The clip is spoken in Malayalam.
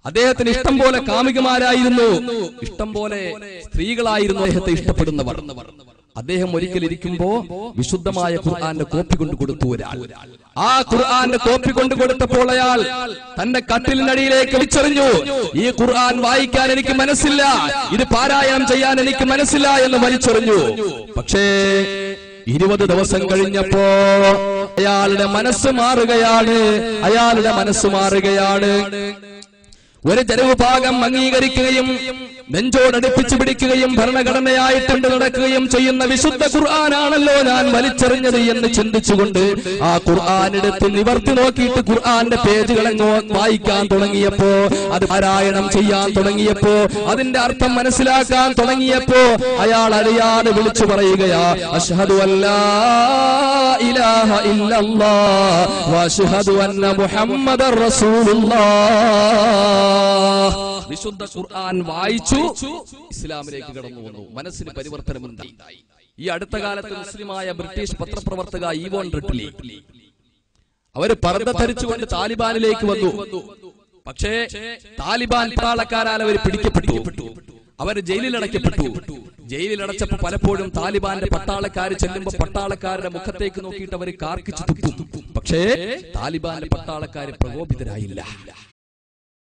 അദ്ദേഹത്തിന് ഇഷ്ടം പോലെ കാമുകിമാരായിരുന്നു, ഇഷ്ടം പോലെ സ്ത്രീകളായിരുന്നു അദ്ദേഹത്തെ ഇഷ്ടപ്പെടുന്നവർ. അദ്ദേഹം ഒരിക്കൽ ഇരിക്കുമ്പോ വിശുദ്ധമായ ഖുർആന്റെ കോപ്പി കൊണ്ട് കൊടുത്തു ഒരാൾ. ആ ഖുർആന്റെ കോപ്പി കൊണ്ട് കൊടുത്തപ്പോൾ അയാൾ തന്റെ കട്ടിലിനടിയിലേക്ക് വലിച്ചെറിഞ്ഞു. ഈ ഖുർആൻ വായിക്കാൻ എനിക്ക് മനസ്സില്ല, ഇത് പാരായണം ചെയ്യാൻ എനിക്ക് മനസ്സില്ല എന്ന് വലിച്ചെറിഞ്ഞു. പക്ഷേ 20 ദിവസം കഴിഞ്ഞപ്പോ അയാളുടെ മനസ്സ് മാറുകയാണ്. ഒരു ചെലവ് ഭാഗം അംഗീകരിക്കുകയും നെഞ്ചോടടുപ്പിച്ചു പിടിക്കുകയും ഭരണഘടനയായിട്ടുണ്ട് നടക്കുകയും ചെയ്യുന്ന വിശുദ്ധ ഖുർആനാണല്ലോ ഞാൻ വലിച്ചെറിഞ്ഞത് എന്ന് ചിന്തിച്ചുകൊണ്ട് ആ ഖുർആനെടുത്ത് നിവർത്തി നോക്കിയിട്ട് ഖുർആന്റെ പേജുകളെങ്ങോ വായിക്കാൻ തുടങ്ങിയപ്പോ, അത് പാരായണം ചെയ്യാൻ തുടങ്ങിയപ്പോ, അതിന്റെ അർത്ഥം മനസ്സിലാക്കാൻ തുടങ്ങിയപ്പോ അയാൾ അറിയാതെ വിളിച്ചു പറയുകയാ, അശ്ഹദു അല്ലാ ഇലാഹ ഇല്ലല്ലാഹ് വഅശ്ഹദു അന്ന മുഹമ്മദർ റസൂലുള്ളാഹ്. വിശുദ്ധ ഖുർആൻ വായിച്ചു ഇസ്ലാമിലേക്ക് കടന്നു വന്നു. മനസ്സിന് പരിവർത്തനമുണ്ടായി. ഈ അടുത്ത കാലത്ത് മുസ്ലിമായ ബ്രിട്ടീഷ് പത്രപ്രവർത്തക ഈവോൺ റിട്ട്ലി അവര് പർദ്ദ ധരിച്ചുകൊണ്ട് താലിബാനിലേക്ക് വന്നു. പക്ഷേ താലിബാൻ പട്ടാളക്കാരാൽ അവർ പിടിക്കപ്പെട്ടു, അവർ ജയിലിലടയ്ക്കപ്പെട്ടു. ജയിലിലടച്ചപ്പോ പലപ്പോഴും താലിബാന്റെ പട്ടാളക്കാർ ചെല്ലുമ്പോ പട്ടാളക്കാരുടെ മുഖത്തേക്ക് നോക്കിയിട്ട് അവർ കാർക്കിച്ചു തുപ്പും. പക്ഷേ താലിബാന്റെ പട്ടാളക്കാർ പ്രകോപിതരായില്ല.